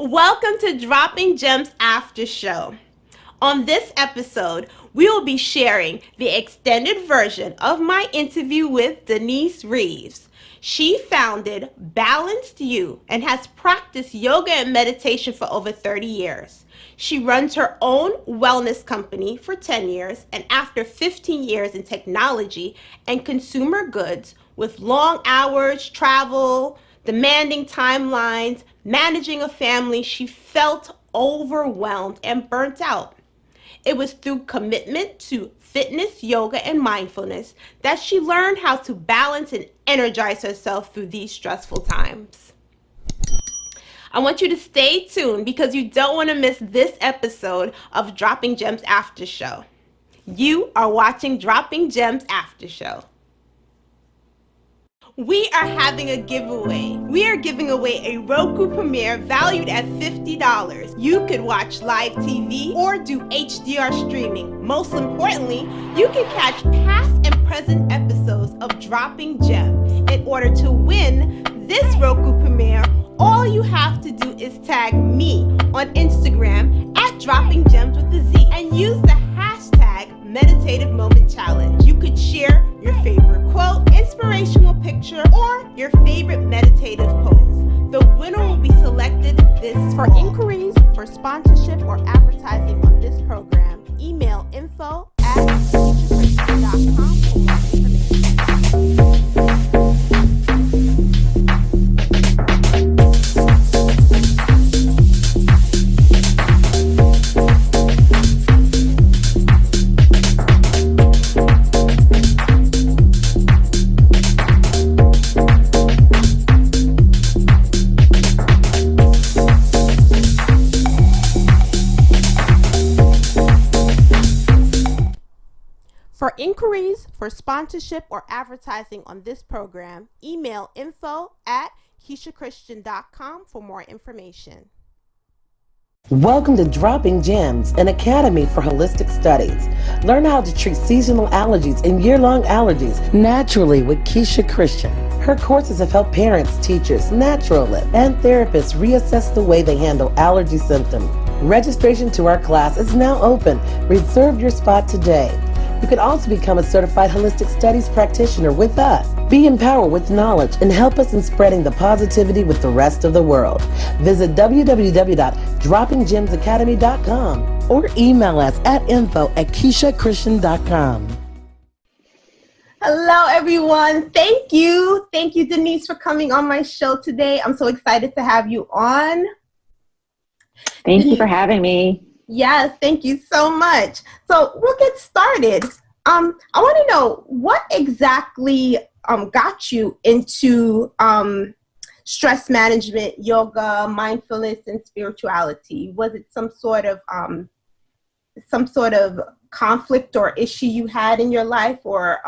Welcome to Dropping Gems After Show. On this episode, we will be sharing the extended version of my interview with Denise Reaves. She founded BalancedYou and has practiced yoga and meditation for over 30 years. She runs her own wellness company for 10 years, and after 15 years in technology and consumer goods with long hours, travel, demanding timelines, managing a family, she felt overwhelmed and burnt out. It was through commitment to fitness, yoga, and mindfulness that she learned how to balance and energize herself through these stressful times. I want you to stay tuned because you don't want to miss this episode of Dropping Gems After Show. You are watching Dropping Gems After Show. We are having a giveaway. We are giving away a Roku Premiere valued at $50. You could watch live TV or do HDR streaming. Most importantly, you can catch past and present episodes of Dropping Gems. In order to win this Roku Premiere, all you have to do is tag me on Instagram at Dropping Gems with a Z and use the hashtag Meditative Moment Challenge. You could share your favorite quote, inspirational picture, or your favorite meditative pose. The winner will be selected this fall. For inquiries, for sponsorship, or advertising on this program, email info@keishachristen.com for more information. For inquiries, for sponsorship, or advertising on this program, email info@keishachristen.com for more information. Welcome to Dropping Gems, an academy for holistic studies. Learn how to treat seasonal allergies and year-long allergies naturally with Keisha Christian. Her courses have helped parents, teachers, naturalists, and therapists reassess the way they handle allergy symptoms. Registration to our class is now open. Reserve your spot today. You can also become a certified holistic studies practitioner with us. Be empowered with knowledge and help us in spreading the positivity with the rest of the world. Visit www.droppinggemsacademy.com or email us at info@keishachristian.com. Hello, everyone. Thank you. Thank you, Denise, for coming on my show today. I'm so excited to have you on. Thank you for having me. Yes, thank you so much. So we'll get started. I want to know what exactly got you into stress management, yoga, mindfulness, and spirituality. Was it some sort of conflict or issue you had in your life, or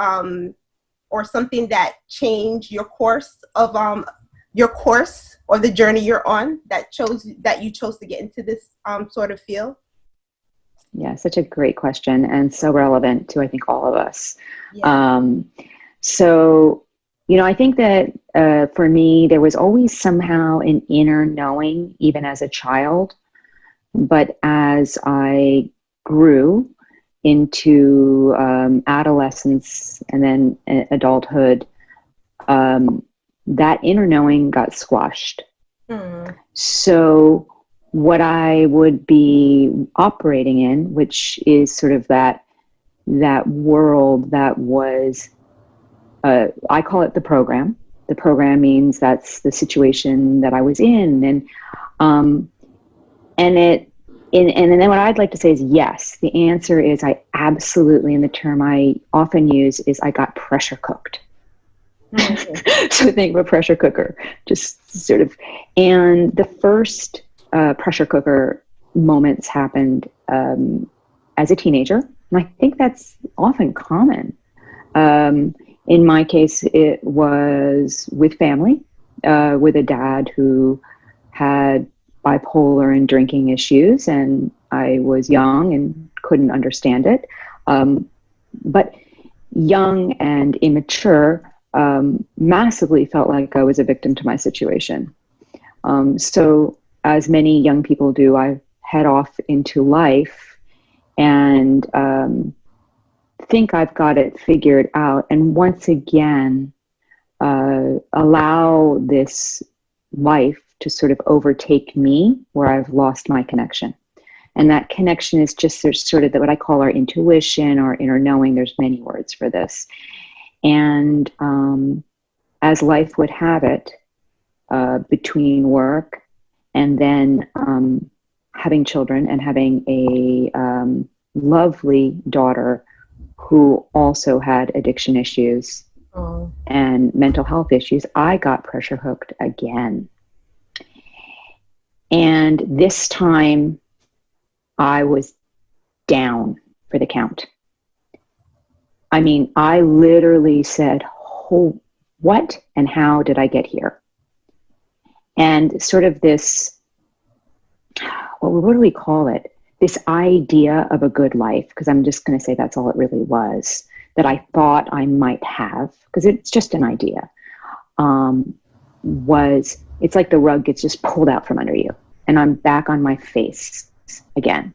something that changed your course or the journey you're on that you chose to get into this sort of field? Yeah, such a great question and so relevant to, I think, all of us. Yeah. I think that for me, there was always somehow an inner knowing, even as a child. But as I grew into adolescence and then adulthood, that inner knowing got squashed. So what I would be operating in, which is sort of that world that was, I call it the program. The program means that's the situation that I was in, and then what I'd like to say is yes. The answer is I absolutely, and the term I often use is I got pressure cooked. So think of a pressure cooker, just sort of, and the first pressure cooker moments happened as a teenager. And I think that's often common. In my case, it was with family, with a dad who had bipolar and drinking issues, and I was young and couldn't understand it. But young and immature, massively felt like I was a victim to my situation. So as many young people do, I head off into life and think I've got it figured out. And once again, allow this life to sort of overtake me where I've lost my connection. And that connection is just sort of what I call our intuition or inner knowing. There's many words for this. And as life would have it, between work and then having children and having a lovely daughter who also had addiction issues and mental health issues, I got pressure hooked again. And this time I was down for the count. I mean, I literally said, oh, what and how did I get here? And sort of this, what do we call it? This idea of a good life, because I'm just going to say that's all it really was, that I thought I might have, because it's just an idea, it's like the rug gets just pulled out from under you and I'm back on my face again.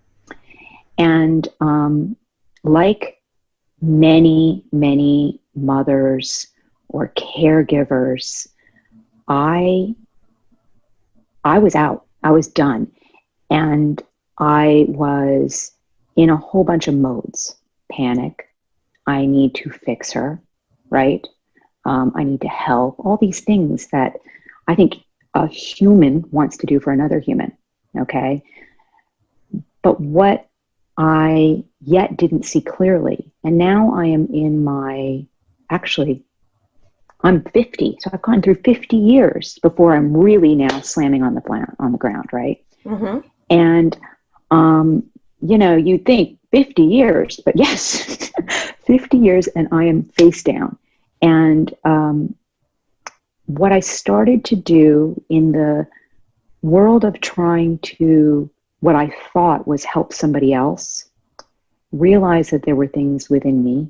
And like many, many mothers or caregivers, I was out. I was done. And I was in a whole bunch of modes. Panic. I need to fix her, right? I need to help. All these things that I think a human wants to do for another human, okay? But what I yet didn't see clearly, and now I am in I'm 50, so I've gone through 50 years before I'm really now slamming on the ground, right? Mm-hmm. And, you think 50 years, but yes, 50 years and I am face down. And what I started to do in the world of trying to, what I thought was help somebody else, realize that there were things within me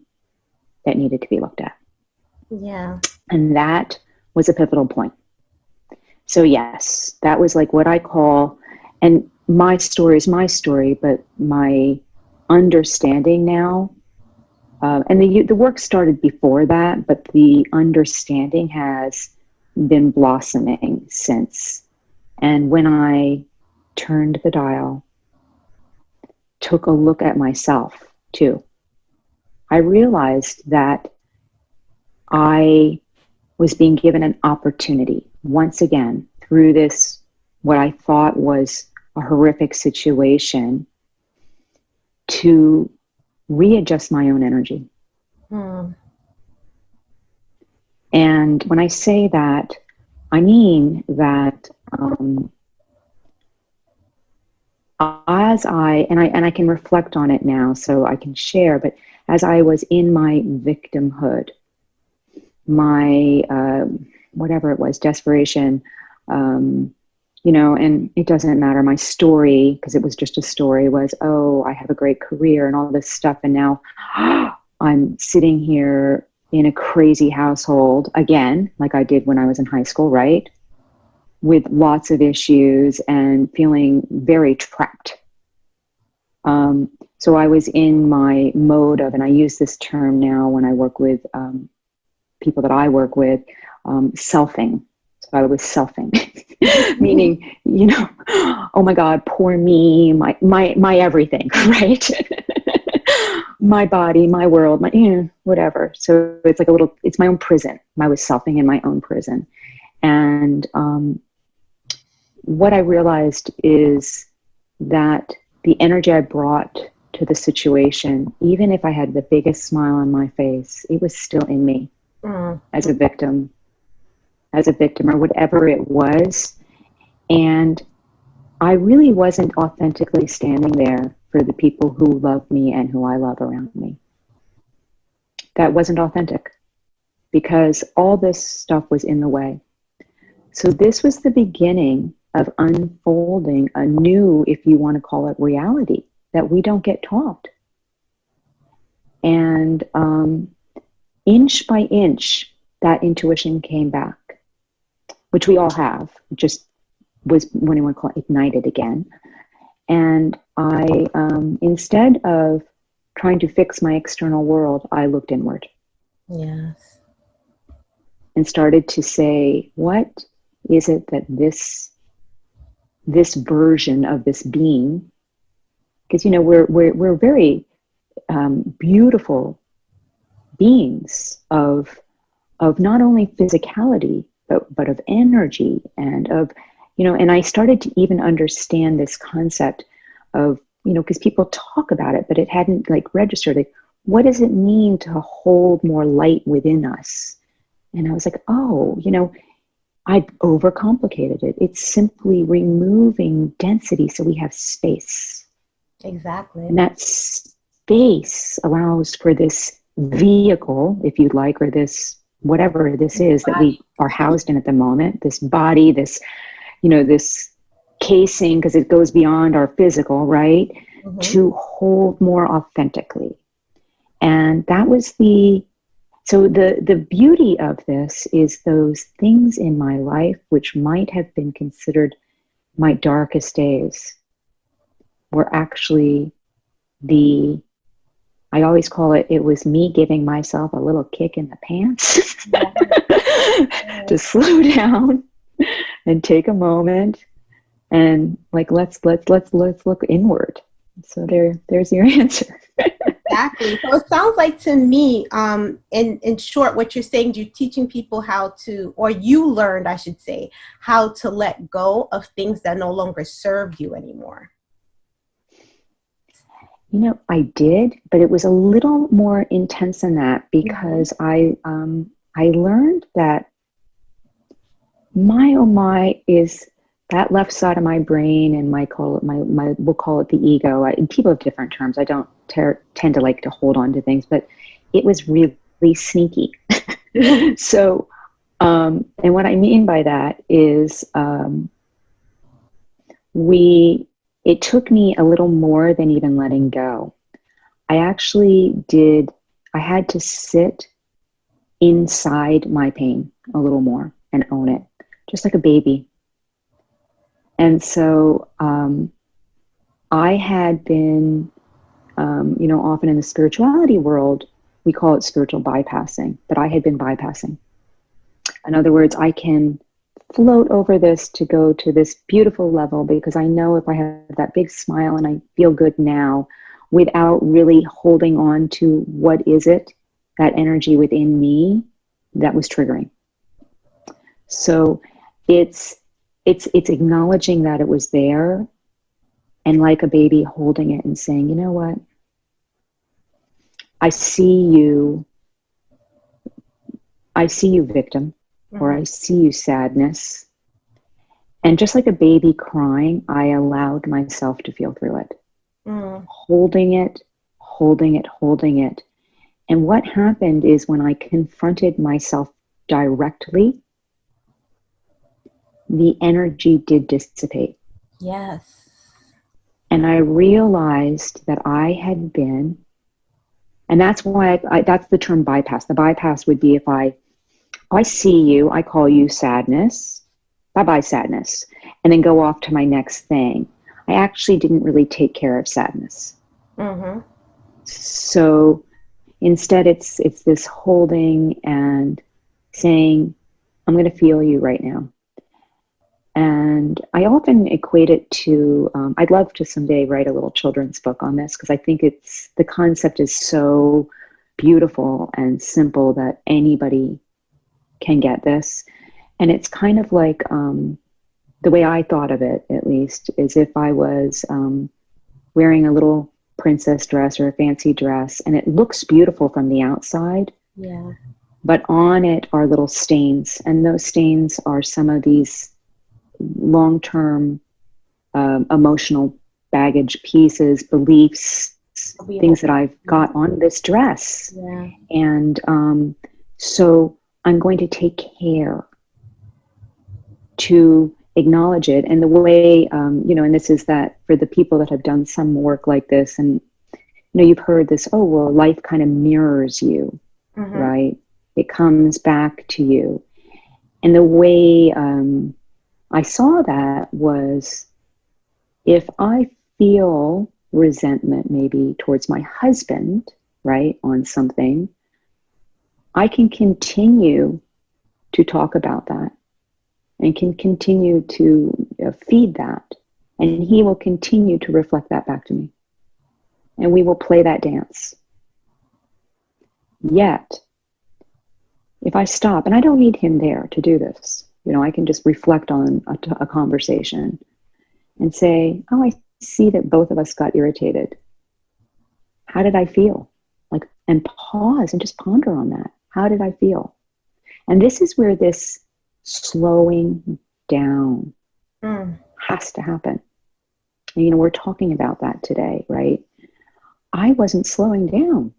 that needed to be looked at. Yeah. And that was a pivotal point. So yes, that was like what I call, and my story is my story, but my understanding now, and the work started before that, but the understanding has been blossoming since. And when I turned the dial, took a look at myself too, I realized that I was being given an opportunity once again through this, what I thought was a horrific situation, to readjust my own energy. And when I say that, I mean that as I can reflect on it now, so I can share, but as I was in my victimhood, my whatever it was, desperation, and it doesn't matter, my story, because it was just a story, was, oh, I have a great career and all this stuff, and now I'm sitting here in a crazy household again, like I did when I was in high school, right? With lots of issues and feeling very trapped. So I was in my mode of, and I use this term now when I work with people that I work with, selfing. So I was selfing, meaning, oh my God, poor me, my everything, right? My body, my world, my whatever. So it's like it's my own prison. I was selfing in my own prison. And what I realized is that the energy I brought to the situation, even if I had the biggest smile on my face, it was still in me as a victim or whatever it was. And I really wasn't authentically standing there for the people who love me and who I love around me. That wasn't authentic because all this stuff was in the way. So this was the beginning of unfolding a new, if you want to call it, reality that we don't get taught. And inch by inch, that intuition came back, which we all have, just was what I want to call ignited again. And I, instead of trying to fix my external world, I looked inward. Yes. And started to say, what is it that this version of this being, because, you know, we're very beautiful beings of not only physicality, but of energy and of, you know, and I started to even understand this concept of, you know, because people talk about it, but it hadn't like registered. Like, what does it mean to hold more light within us? And I was like, oh, you know, I overcomplicated it. It's simply removing density so we have space. Exactly. And that space allows for this vehicle, if you'd like, or this whatever this is that we are housed in at the moment, this body, this, you know, this casing, because it goes beyond our physical, right? Mm-hmm. To hold more authentically. And that was so the beauty of this is those things in my life which might have been considered my darkest days were actually I always call it was me giving myself a little kick in the pants to slow down and take a moment and like let's look inward. So there's your answer. Exactly. So it sounds like to me, in short, what you're saying, you're teaching people how to, or you learned, I should say, how to let go of things that no longer serve you anymore. You know, I did, but it was a little more intense than that because I learned that my is that left side of my brain, and we'll call it the ego. People have different terms. I don't tend to like to hold on to things, but it was really sneaky. So, and what I mean by that is, it took me a little more than even letting go. I had to sit inside my pain a little more and own it, just like a baby. And so I had been, you know, often in the spirituality world, we call it spiritual bypassing, but I had been bypassing. In other words, I can float over this to go to this beautiful level because I know if I have that big smile and I feel good now without really holding on to what is it, that energy within me that was triggering. So it's acknowledging that it was there and like a baby holding it and saying, you know what? I see you victim, or I see you sadness. And just like a baby crying, I allowed myself to feel through it. Holding it. And what happened is when I confronted myself directly, the energy did dissipate. Yes. And I realized that I had been, and that's why that's the term bypass. The bypass would be if I see you, I call you sadness, bye-bye sadness, and then go off to my next thing. I actually didn't really take care of sadness. Mm-hmm. So instead it's this holding and saying, I'm going to feel you right now. And I often equate it to, I'd love to someday write a little children's book on this because I think the concept is so beautiful and simple that anybody can get this. And it's kind of like, the way I thought of it, at least, is if I was wearing a little princess dress or a fancy dress, and it looks beautiful from the outside. Yeah. But on it are little stains, and those stains are some of these long-term emotional baggage pieces, beliefs, things that I've got on this dress. Yeah. And so I'm going to take care to acknowledge it. And the way, you know, and this is that for the people that have done some work like this, and, you know, you've heard this, oh, well, life kind of mirrors you, right? It comes back to you. And the way I saw that was, if I feel resentment maybe towards my husband, right, on something, I can continue to talk about that and can continue to feed that. And he will continue to reflect that back to me. And we will play that dance. Yet, if I stop, and I don't need him there to do this, I can just reflect on a conversation and say, oh, I see that both of us got irritated. How did I feel? And pause and just ponder on that. How did I feel? And this is where this slowing down has to happen. And, we're talking about that today, right? I wasn't slowing down,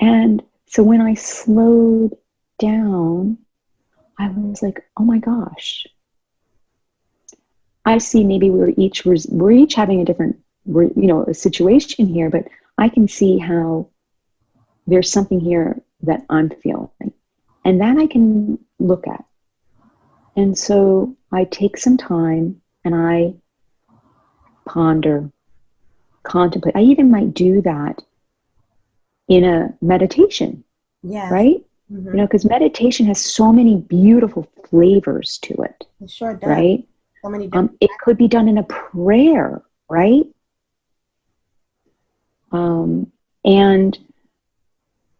And so when I slowed down, I was like, oh my gosh. I see maybe we're each having a different, a situation here, but I can see how there's something here that I'm feeling. And that I can look at. And so I take some time and I ponder, contemplate. I even might do that in a meditation, right? Mm-hmm. Because meditation has so many beautiful flavors to it. It sure does. Right? So many different it could be done in a prayer, right?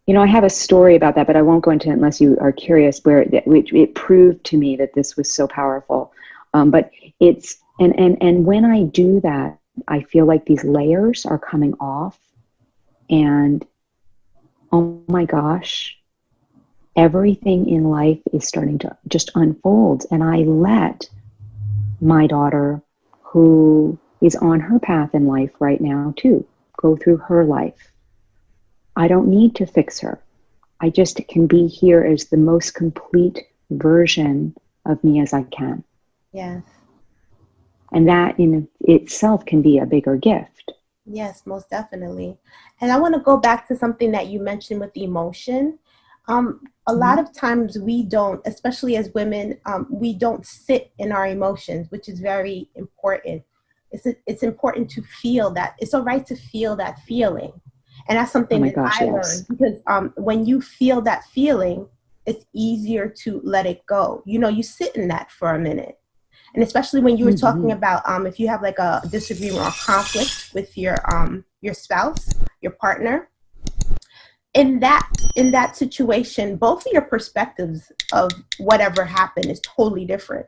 And I have a story about that, but I won't go into it unless you are curious, where it proved to me that this was so powerful. But it's, and when I do that, I feel like these layers are coming off, and oh my gosh, everything in life is starting to just unfold. And I let my daughter, who is on her path in life right now too, go through her life. I don't need to fix her. I just can be here as the most complete version of me as I can. Yes. And that in itself can be a bigger gift. Yes, most definitely. And I want to go back to something that you mentioned with the emotion. A lot of times we don't, especially as women, we don't sit in our emotions, which is very important. It's important to feel that. It's all right to feel that feeling. And that's something I learned, because when you feel that feeling, it's easier to let it go. You sit in that for a minute. And especially when you were talking about if you have like a disagreement or conflict with your spouse, your partner, in that situation, both of your perspectives of whatever happened is totally different.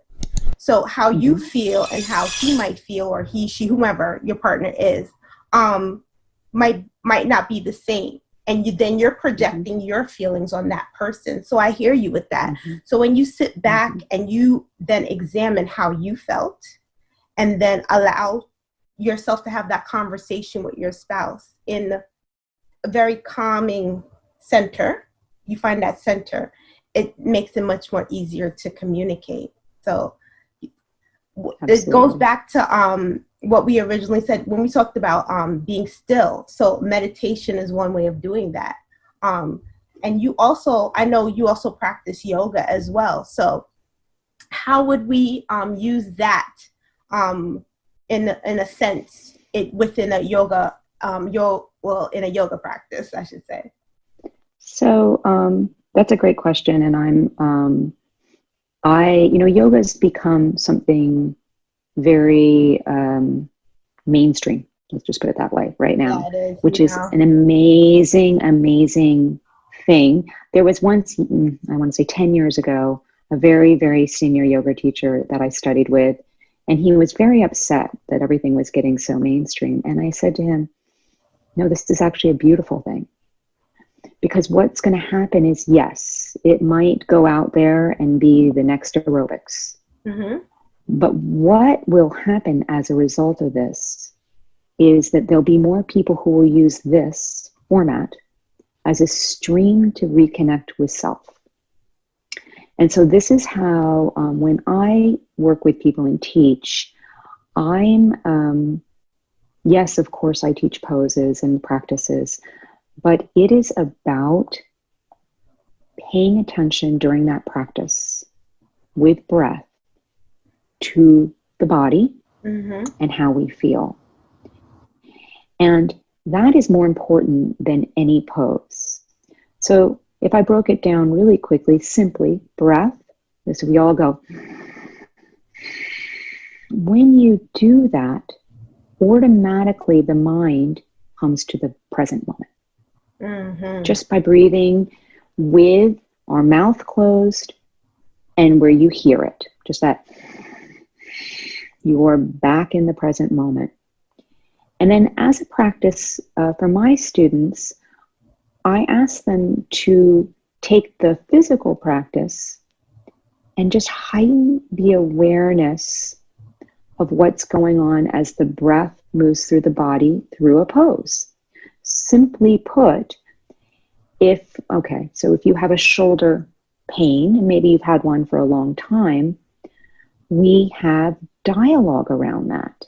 So how you feel and how he might feel, or he, she, whomever your partner is, might not be the same. And then you're projecting your feelings on that person. So I hear you with that. So when you sit back and you then examine how you felt, and then allow yourself to have that conversation with your spouse in a very calming center, you find that center, it makes it much more easier to communicate. So it goes back to what we originally said when we talked about being still. So meditation is one way of doing that. And you also, I know you also practice yoga as well. So how would we use that in a sense within a yoga, in a yoga practice, I should say? So that's a great question. And yoga has become something very mainstream. Let's just put it that way right now, which is an amazing, amazing thing. There was once, I want to say 10 years ago, a very, very senior yoga teacher that I studied with, and he was very upset that everything was getting so mainstream. And I said to him, no, this is actually a beautiful thing. Because what's going to happen is, yes, it might go out there and be the next aerobics. But what will happen as a result of this is that there'll be more people who will use this format as a stream to reconnect with self. And so this is how, when I work with people and teach, yes, of course, I teach poses and practices, but it is about paying attention during that practice with breath to the body and how we feel. And that is more important than any pose. So if I broke it down really quickly, simply breath, so we all go. When you do that, automatically the mind comes to the present moment. Just by breathing with our mouth closed and where you hear it, just that you're back in the present moment. And then as a practice for my students, I ask them to take the physical practice and just heighten the awareness of what's going on as the breath moves through the body through a pose. Simply put, if you have a shoulder pain, and maybe you've had one for a long time, we have dialogue around that.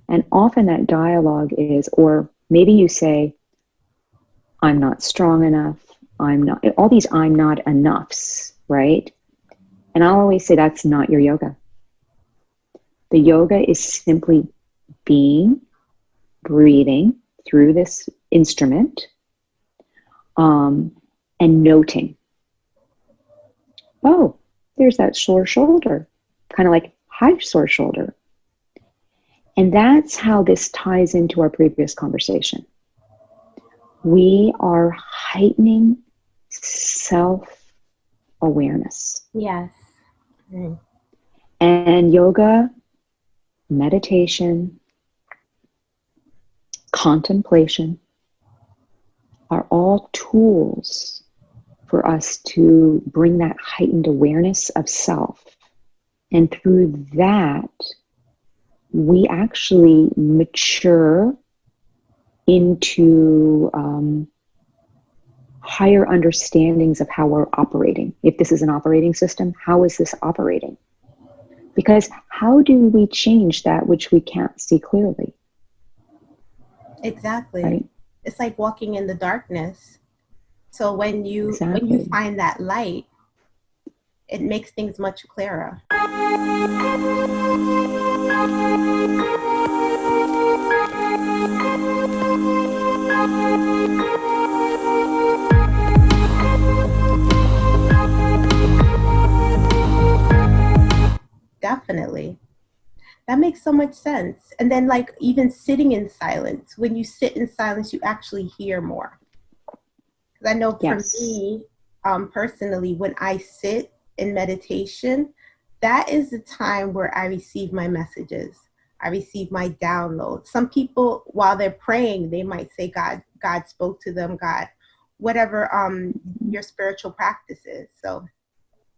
And often that dialogue is, or maybe you say, I'm not strong enough, all these I'm not enoughs, right? And I'll always say that's not your yoga. The yoga is simply being, breathing through this instrument, and noting. Oh, there's that sore shoulder, kind of like high sore shoulder. And that's how this ties into our previous conversation. We are heightening self-awareness. Yes. And yoga, meditation, contemplation are all tools for us to bring that heightened awareness of self. And through that, we actually mature into higher understandings of how we're operating. If this is an operating system, how is this operating? Because how do we change that which we can't see clearly? Exactly. Right? It's like walking in the darkness. So when you find that light, it makes things much clearer. Definitely. That makes so much sense. And then like even sitting in silence, when you sit in silence, you actually hear more. Because I know for me, personally, when I sit in meditation, that is the time where I receive my messages. I receive my downloads. Some people, while they're praying, they might say, God spoke to them, God, whatever your spiritual practice is. So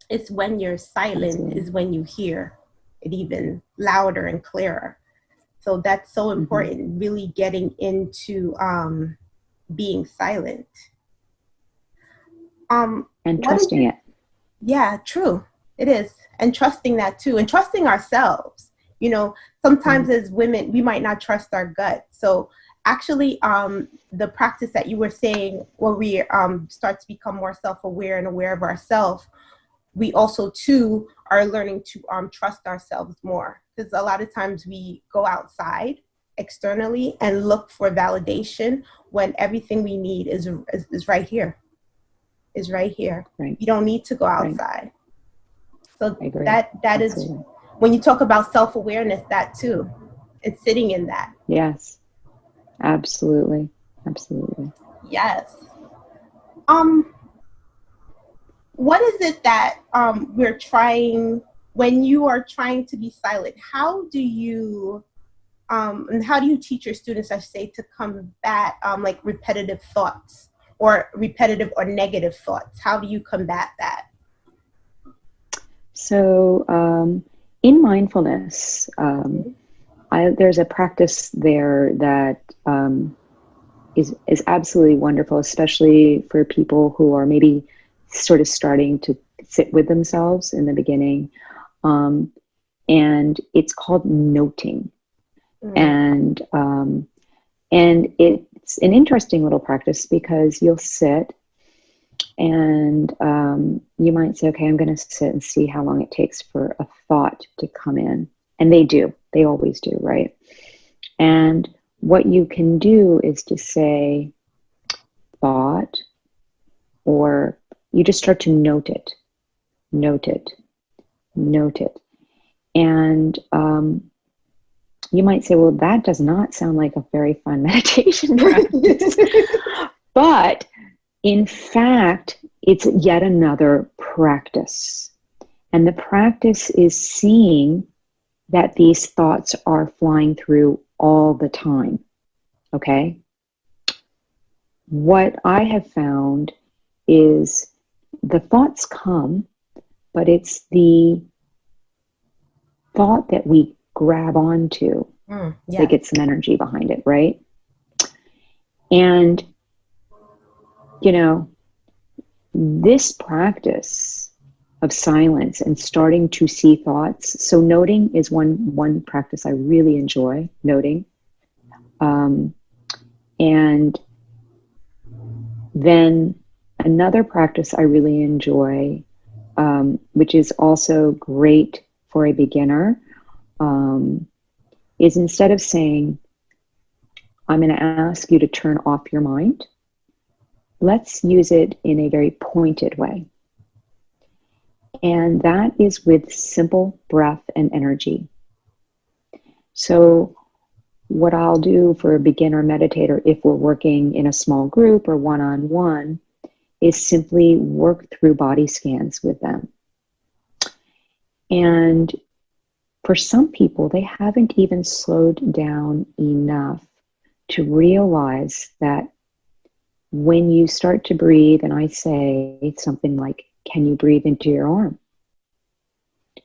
it's when you're silent is when you hear it even louder and clearer. So that's so important, really getting into being silent. And trusting it. Yeah, true. It is. And trusting that too. And trusting ourselves. You know, sometimes as women, we might not trust our gut. So actually, the practice that you were saying, where we start to become more self-aware and aware of ourselves, we also too are learning to trust ourselves more. Because a lot of times we go outside externally and look for validation when everything we need is right here. Is right here. Right. You don't need to go outside. So that Absolutely. is when you talk about self-awareness, that too, it's sitting in that. Yes, absolutely. Absolutely. Yes. What is it that we're trying, when you are trying to be silent, how do you teach your students, I say, to combat like repetitive thoughts or repetitive or negative thoughts? How do you combat that? So in mindfulness, there's a practice there that is absolutely wonderful, especially for people who are maybe sort of starting to sit with themselves in the beginning. And it's called noting. And it's an interesting little practice because you'll sit And you might say, okay, I'm going to sit and see how long it takes for a thought to come in. And they do. They always do, right? And what you can do is to say thought, or you just start to note it, note it, note it. And you might say, well, that does not sound like a very fun meditation practice. But in fact, it's yet another practice. And the practice is seeing that these thoughts are flying through all the time. Okay? What I have found is the thoughts come, but it's the thought that we grab onto that gets some energy behind it, right? And, you know, this practice of silence and starting to see thoughts. So noting is one practice I really enjoy, noting. And then another practice I really enjoy, which is also great for a beginner, is instead of saying, I'm going to ask you to turn off your mind, let's use it in a very pointed way. And that is with simple breath and energy. So what I'll do for a beginner meditator, if we're working in a small group or one-on-one, is simply work through body scans with them. And for some people, they haven't even slowed down enough to realize that when you start to breathe, and I say something like, can you breathe into your arm?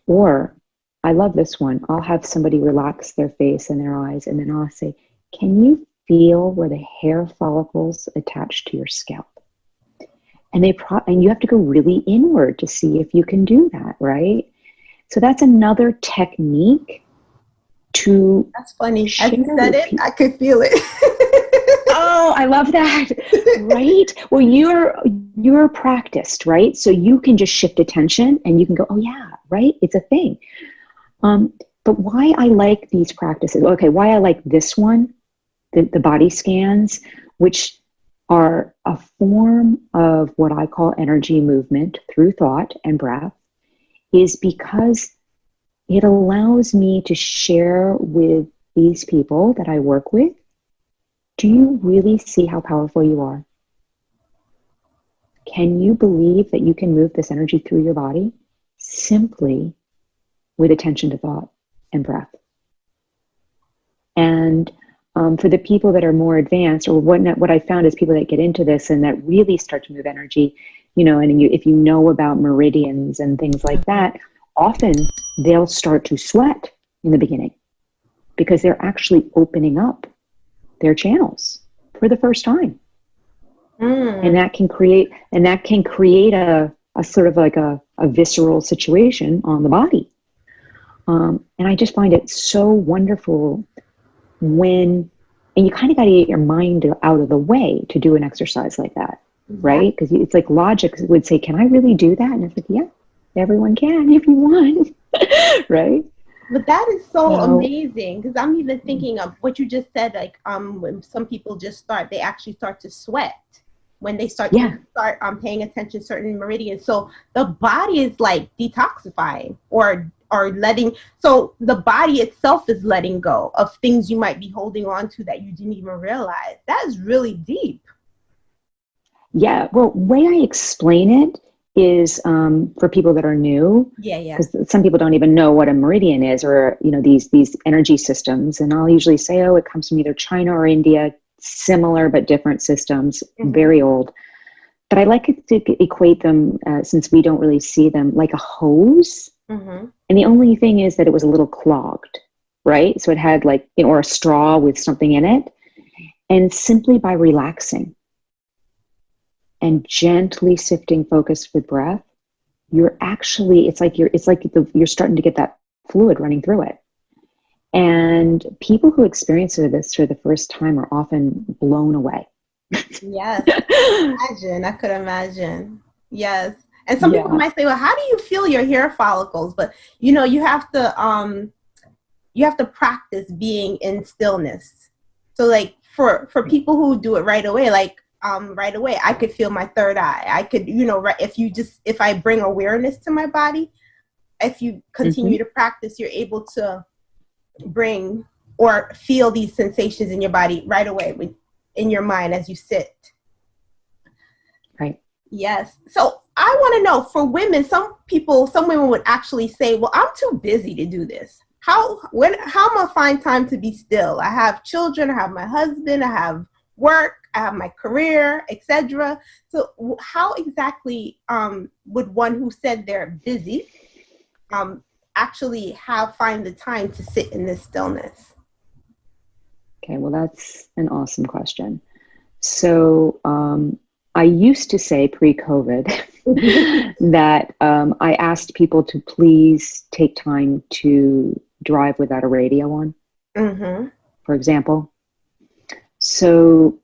Or, I love this one, I'll have somebody relax their face and their eyes, and then I'll say, can you feel where the hair follicles attach to your scalp? And and you have to go really inward to see if you can do that, right? So that's another technique to. That's funny. As you said it, I could feel it. Oh, I love that. Right? Well, you're practiced, right? So you can just shift attention and you can go, oh yeah, right? It's a thing. But why I like these practices, okay, why I like this one, the body scans, which are a form of what I call energy movement through thought and breath, is because it allows me to share with these people that I work with, do you really see how powerful you are? Can you believe that you can move this energy through your body simply with attention to thought and breath? And for the people that are more advanced, or what I found is people that get into this and that really start to move energy, you know, and if you know about meridians and things like that, often they'll start to sweat in the beginning because they're actually opening up their channels for the first time. And that can create a sort of like a visceral situation on the body. And I just find it so wonderful and you kind of got to get your mind out of the way to do an exercise like that, right? Because it's like logic would say, can I really do that? And it's like, yeah, everyone can if you want, right? But that is so amazing, because I'm even thinking of what you just said, like when some people they actually start to sweat when they start paying attention to certain meridians. So the body is like detoxifying or letting, so the body itself is letting go of things you might be holding on to that you didn't even realize. That is really deep. Yeah, well, the way I explain it is for people that are new, because some people don't even know what a meridian is, or you know, these energy systems, and I'll usually say, oh, it comes from either China or India, similar but different systems, very old. But I like it to equate them, since we don't really see them, like a hose. And the only thing is that it was a little clogged, right? So it had like, you know, or a straw with something in it. And simply by relaxing and gently shifting focus with breath, you're actually, it's like you're starting to get that fluid running through it. And people who experience this for the first time are often blown away. Yes. Imagine. I could imagine. Yes. And some people might say, well, how do you feel your hair follicles? But you have to practice being in stillness. So like for people who do it right away, right away, I could feel my third eye. I could, if I bring awareness to my body, if you continue to practice, you're able to bring or feel these sensations in your body right away in your mind as you sit. Right. Yes. So I want to know, for women, some women would actually say, well, I'm too busy to do this. How am I going to find time to be still? I have children, I have my husband, I have work, I have my career, etc. So how exactly would one who said they're busy actually find the time to sit in this stillness? Okay, well, that's an awesome question. So I used to say pre-COVID that I asked people to please take time to drive without a radio on, for example. So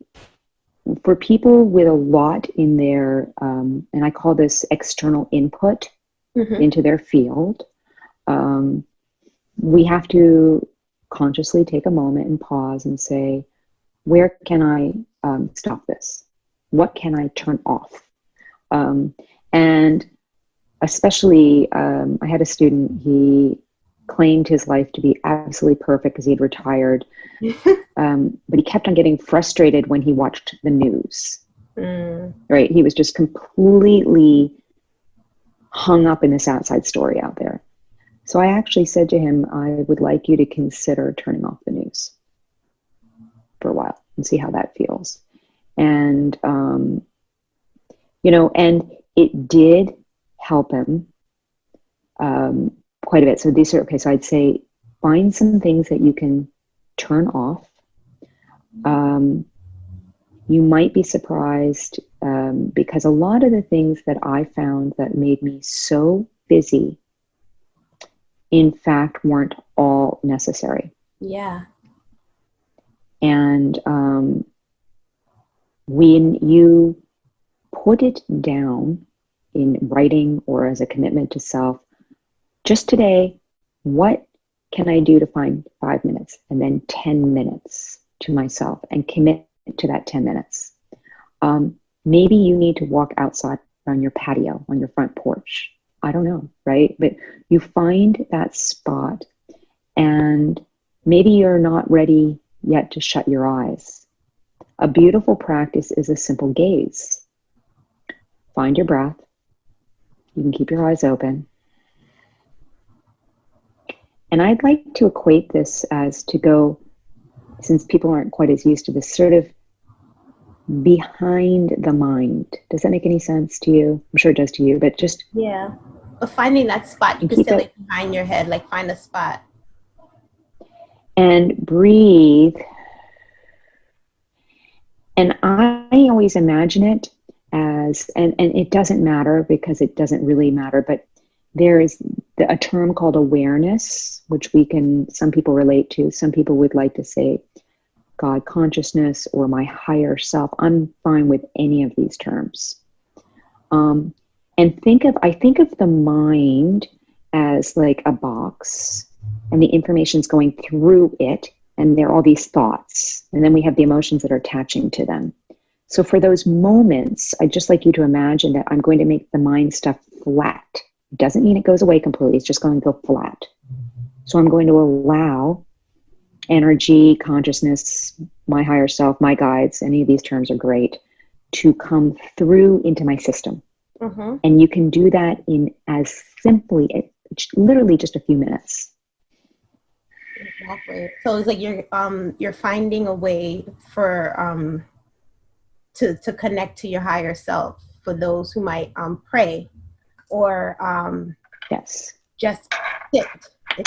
for people with a lot in their, and I call this external input into their field, we have to consciously take a moment and pause and say, where can I stop this? What can I turn off? And especially, I had a student, he claimed his life to be absolutely perfect because he had retired, but he kept on getting frustrated when he watched the news. Right? He was just completely hung up in this outside story out there. So I actually said to him, I would like you to consider turning off the news for a while and see how that feels. And, and it did help him quite a bit. So these are, okay, so I'd say find some things that you can turn off. You might be surprised because a lot of the things that I found that made me so busy, in fact, weren't all necessary. Yeah. And when you put it down in writing or as a commitment to self, just today, what can I do to find 5 minutes and then 10 minutes to myself and commit to that 10 minutes? Maybe you need to walk outside on your patio, on your front porch. I don't know, right? But you find that spot, and maybe you're not ready yet to shut your eyes. A beautiful practice is a simple gaze. Find your breath. You can keep your eyes open. And I'd like to equate this as to go, since people aren't quite as used to this, sort of behind the mind. Does that make any sense to you? I'm sure it does to you, but just... Yeah. But finding that spot, you could say like behind your head, like find a spot. And breathe. And I always imagine it as, and it doesn't matter because it doesn't really matter, but there is a term called awareness, which some people relate to. Some people would like to say God consciousness or my higher self. I'm fine with any of these terms. And I think of the mind as like a box, and the information's going through it, and there are all these thoughts, and then we have the emotions that are attaching to them. So for those moments, I'd just like you to imagine that I'm going to make the mind stuff flat. It doesn't mean it goes away completely, it's just going to go flat. So I'm going to allow energy, consciousness, my higher self, my guides, any of these terms are great, to come through into my system. And you can do that in as simply, literally just a few minutes. Exactly. So it's like you're finding a way for to connect to your higher self for those who might pray or yes, just sit.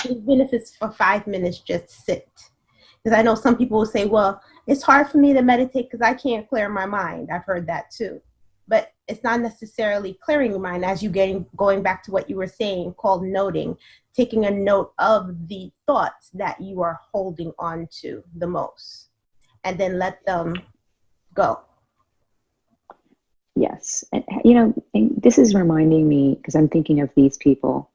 Even if it's for 5 minutes, just sit. Because I know some people will say, well, it's hard for me to meditate because I can't clear my mind. I've heard that too. But it's not necessarily clearing your mind, as going back to what you were saying, called noting, taking a note of the thoughts that you are holding on to the most, and then let them go. Yes. And this is reminding me, because I'm thinking of these people.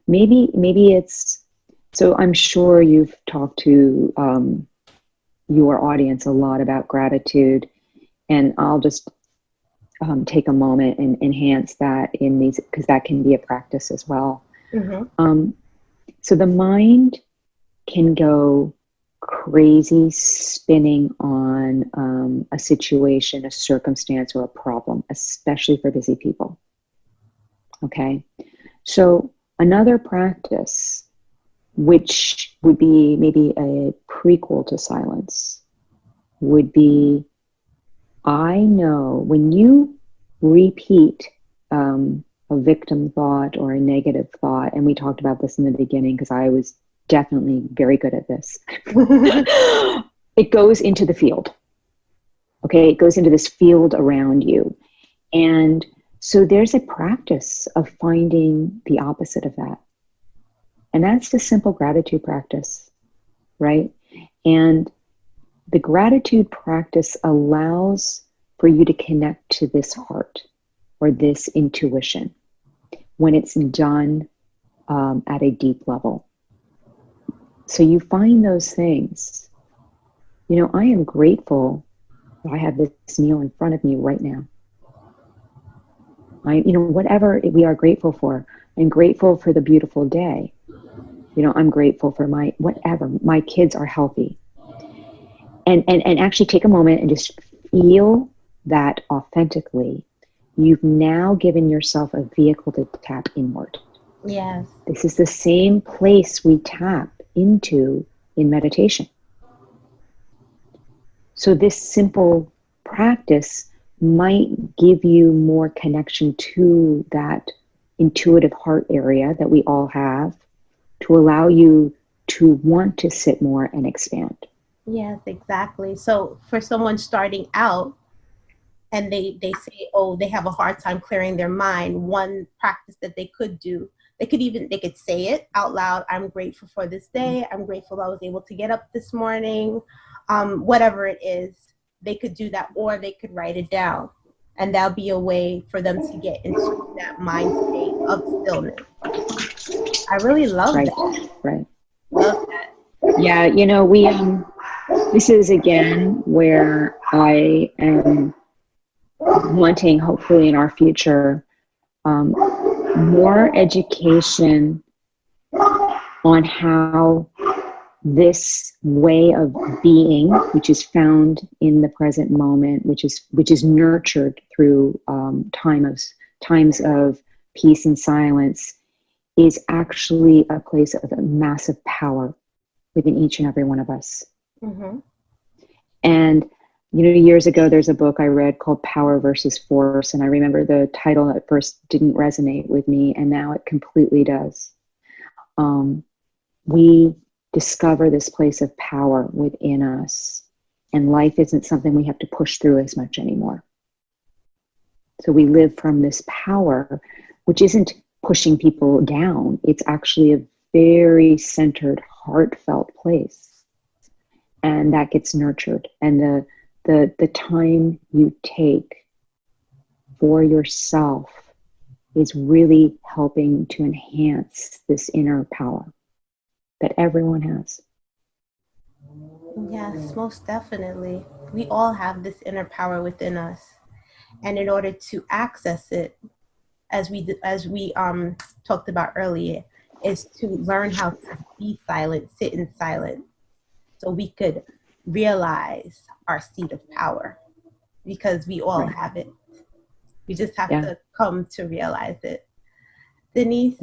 Maybe it's, so I'm sure you've talked to your audience a lot about gratitude, and I'll just take a moment and enhance that in these, because that can be a practice as well. So the mind can go crazy spinning on a situation, a circumstance, or a problem, especially for busy people. Okay. So another practice, which would be maybe a prequel to silence, would be, I know when you repeat a victim thought or a negative thought, and we talked about this in the beginning because I was definitely very good at this, it goes into the field. Okay, it goes into this field around you. And so there's a practice of finding the opposite of that. And that's the simple gratitude practice, right? And the gratitude practice allows for you to connect to this heart or this intuition when it's done at a deep level. So you find those things. I am grateful that I have this meal in front of me right now. Whatever we are grateful for, I'm grateful for the beautiful day. I'm grateful for my kids are healthy. And actually take a moment and just feel that authentically. You've now given yourself a vehicle to tap inward. Yes. This is the same place we tap into in meditation. So this simple practice might give you more connection to that intuitive heart area that we all have, to allow you to want to sit more and expand. Yes, exactly. So for someone starting out and they say, oh, they have a hard time clearing their mind, one practice that they could do, they could say it out loud. I'm grateful for this day. I'm grateful I was able to get up this morning. Whatever it is, they could do that, or they could write it down. And that'll be a way for them to get into that mind state of stillness. I really love that. Right. Love that. Yeah, we this is again where I am wanting, hopefully in our future, more education on how this way of being, which is found in the present moment, which is nurtured through times of peace and silence, is actually a place of massive power within each and every one of us. Mm-hmm. And years ago, there's a book I read called Power versus Force, and I remember the title at first didn't resonate with me, and now it completely does. We discover this place of power within us, and life isn't something we have to push through as much anymore. So we live from this power, which isn't pushing people down. It's actually a very centered, heartfelt place, and that gets nurtured. And the time you take for yourself is really helping to enhance this inner power that everyone has. Yes, most definitely. We all have this inner power within us. And in order to access it, as we talked about earlier, is to learn how to be silent, sit in silence, so we could realize our seat of power, because we all have it. We just have to come to realize it. Denise,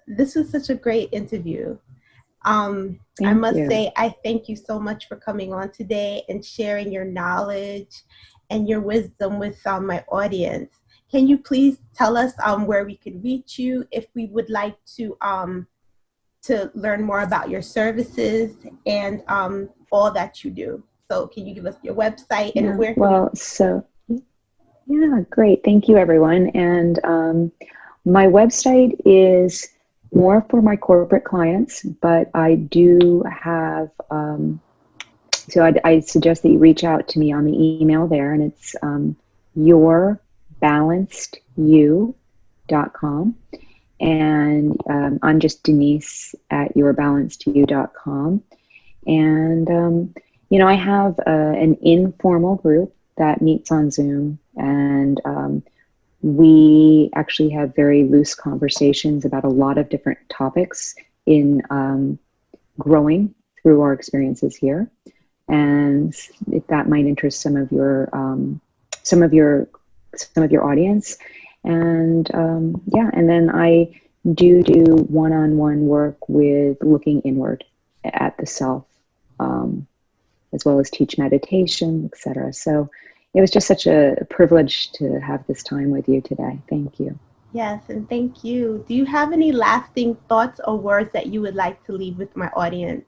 this was such a great interview. I must say, I thank you so much for coming on today and sharing your knowledge and your wisdom with my audience. Can you please tell us where we could reach you if we would like to learn more about your services and all that you do? So can you give us your website and where? Great. Thank you, everyone. And my website is more for my corporate clients, but I do have, so I suggest that you reach out to me on the email there, and it's yourbalancedYou.com. And I'm just Denise at yourbalancedYou.com. And, I have an informal group that meets on Zoom, and we actually have very loose conversations about a lot of different topics in growing through our experiences here. And if that might interest some of your audience. And and then I do one-on-one work with looking inward at the self, as well as teach meditation, etc. So it was just such a privilege to have this time with you today. Thank you. Yes, and thank you. Do you have any lasting thoughts or words that you would like to leave with my audience?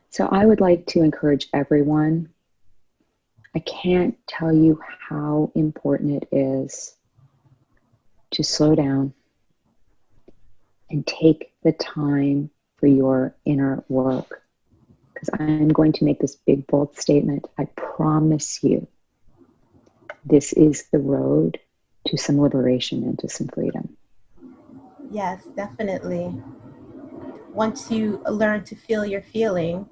So I would like to encourage everyone. I can't tell you how important it is to slow down and take the time for your inner work. Because I'm going to make this big, bold statement. I promise you, this is the road to some liberation and to some freedom. Yes, definitely. Once you learn to feel your feelings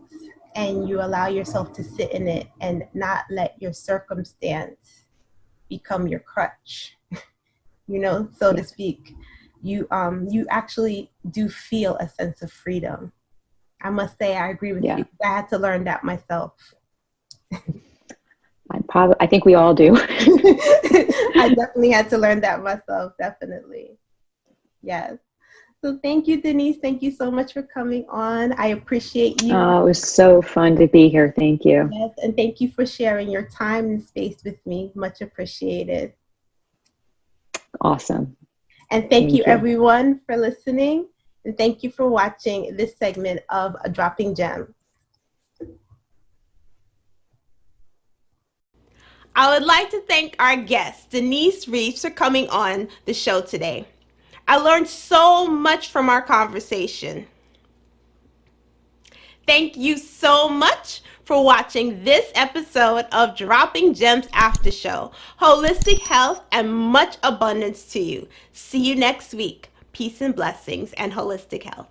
and you allow yourself to sit in it and not let your circumstance become your crutch, so to speak, you actually do feel a sense of freedom. I must say I agree with you. I had to learn that myself. I think we all do. I definitely had to learn that myself, definitely. Yes. So thank you, Denise. Thank you so much for coming on. I appreciate you. Oh, it was so fun to be here. Thank you. Yes, and thank you for sharing your time and space with me. Much appreciated. Awesome. And thank you, everyone, for listening. And thank you for watching this segment of Dropping Gems. I would like to thank our guest, Denise Reaves, for coming on the show today. I learned so much from our conversation. Thank you so much for watching this episode of Dropping Gems After Show. Holistic health and much abundance to you. See you next week. Peace and blessings and holistic health.